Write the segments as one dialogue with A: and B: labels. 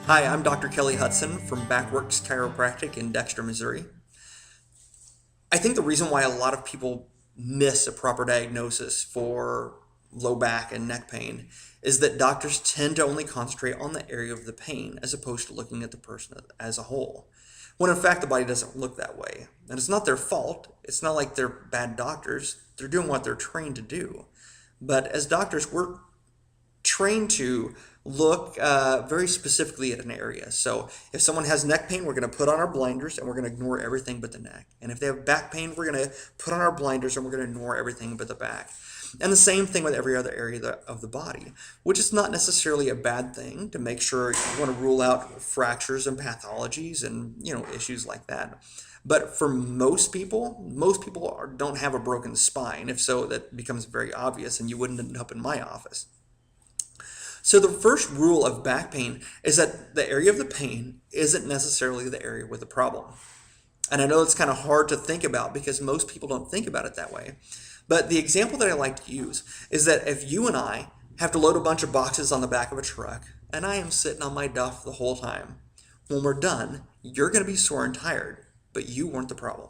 A: Hi, I'm Dr. Kelly Hudson from Backworks Chiropractic in Dexter, Missouri. I think the reason why a lot of people miss a proper diagnosis for low back and neck pain is that doctors tend to only concentrate on the area of the pain as opposed to looking at the person as a whole. When in fact the body doesn't look that way. And it's not their fault. It's not like they're bad doctors. They're doing what they're trained to do. But as doctors, we're trained to look very specifically at an area. So if someone has neck pain, we're going to put on our blinders and we're going to ignore everything but the neck. And if they have back pain, we're going to put on our blinders and we're going to ignore everything but the back. And the same thing with every other area of the body, which is not necessarily a bad thing to make sure you want to rule out fractures and pathologies and issues like that. But for most people don't have a broken spine. If so, that becomes very obvious and you wouldn't end up in my office. So the first rule of back pain is that the area of the pain isn't necessarily the area with the problem. And I know it's kind of hard to think about because most people don't think about it that way. But the example that I like to use is that if you and I have to load a bunch of boxes on the back of a truck and I am sitting on my duff the whole time, when we're done, you're going to be sore and tired, but you weren't the problem.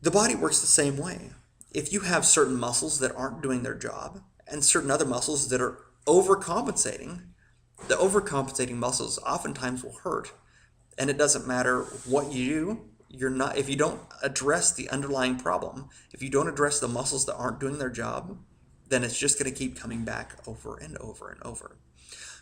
A: The body works the same way. If you have certain muscles that aren't doing their job, and certain other muscles that are overcompensating, the overcompensating muscles oftentimes will hurt. And it doesn't matter what you do, if you don't address the underlying problem, if you don't address the muscles that aren't doing their job, then it's just going to keep coming back over and over and over.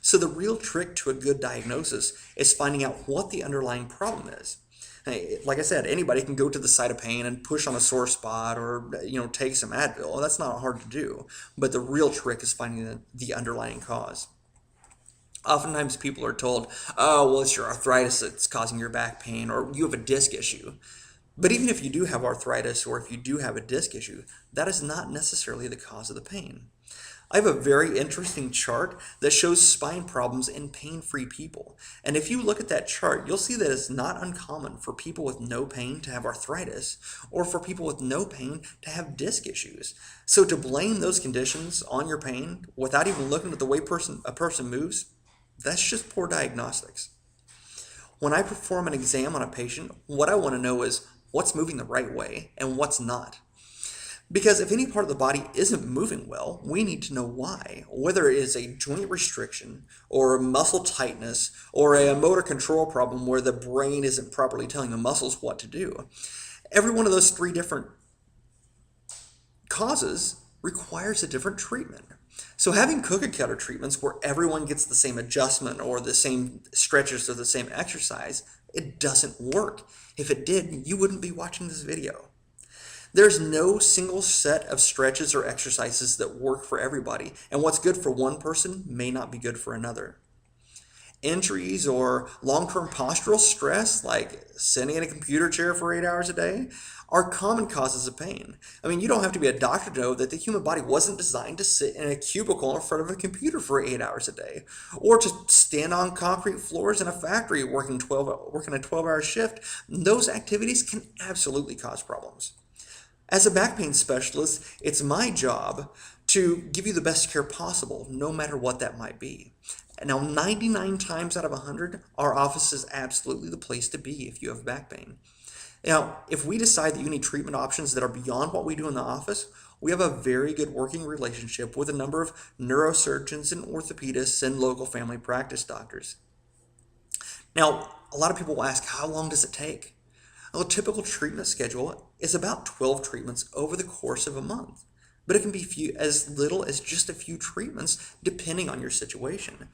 A: So the real trick to a good diagnosis is finding out what the underlying problem is. Hey, like I said, anybody can go to the site of pain and push on a sore spot or take some Advil. That's not hard to do. But the real trick is finding the underlying cause. Oftentimes people are told, oh, well, it's your arthritis that's causing your back pain, or you have a disc issue. But even if you do have arthritis or if you do have a disc issue, that is not necessarily the cause of the pain. I have a very interesting chart that shows spine problems in pain-free people. And if you look at that chart, you'll see that it's not uncommon for people with no pain to have arthritis or for people with no pain to have disc issues. So to blame those conditions on your pain without even looking at the way a person moves, that's just poor diagnostics. When I perform an exam on a patient, what I want to know is what's moving the right way and what's not. Because if any part of the body isn't moving well, we need to know why. Whether it is a joint restriction or a muscle tightness or a motor control problem where the brain isn't properly telling the muscles what to do. Every one of those three different causes requires a different treatment. So having cookie cutter treatments where everyone gets the same adjustment or the same stretches or the same exercise, it doesn't work. If it did, you wouldn't be watching this video. There's no single set of stretches or exercises that work for everybody, and what's good for one person may not be good for another. Injuries or long-term postural stress, like sitting in a computer chair for 8 hours a day, are common causes of pain. I mean, you don't have to be a doctor to know that the human body wasn't designed to sit in a cubicle in front of a computer for 8 hours a day, or to stand on concrete floors in a factory working a 12-hour shift. Those activities can absolutely cause problems. As a back pain specialist, it's my job to give you the best care possible, no matter what that might be. Now, 99 times out of 100, our office is absolutely the place to be if you have back pain. Now, if we decide that you need treatment options that are beyond what we do in the office, we have a very good working relationship with a number of neurosurgeons and orthopedists and local family practice doctors. Now, a lot of people will ask, how long does it take? A typical treatment schedule is about 12 treatments over the course of a month, but it can be as little as just a few treatments depending on your situation.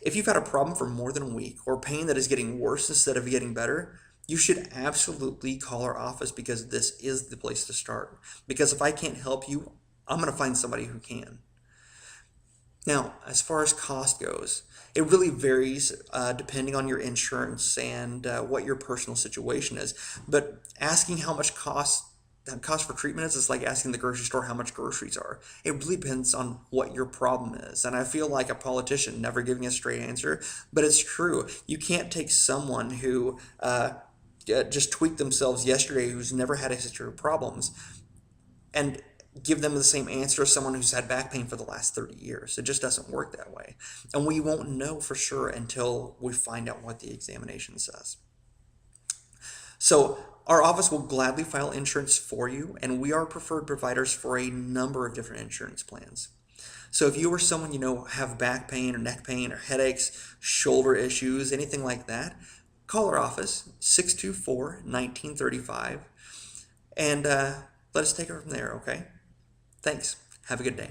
A: If you've had a problem for more than a week or pain that is getting worse instead of getting better, you should absolutely call our office because this is the place to start. Because if I can't help you, I'm going to find somebody who can. Now, as far as cost goes, it really varies depending on your insurance and what your personal situation is. But asking how much cost for treatment is like asking the grocery store how much groceries are. It really depends on what your problem is. And I feel like a politician never giving a straight answer, but it's true. You can't take someone who just tweaked themselves yesterday who's never had a history of problems and give them the same answer as someone who's had back pain for the last 30 years. It just doesn't work that way. And we won't know for sure until we find out what the examination says. So our office will gladly file insurance for you, and we are preferred providers for a number of different insurance plans. So if you or someone you know have back pain or neck pain or headaches, shoulder issues, anything like that, call our office, 624-1935, and let us take it from there, okay? Thanks. Have a good day.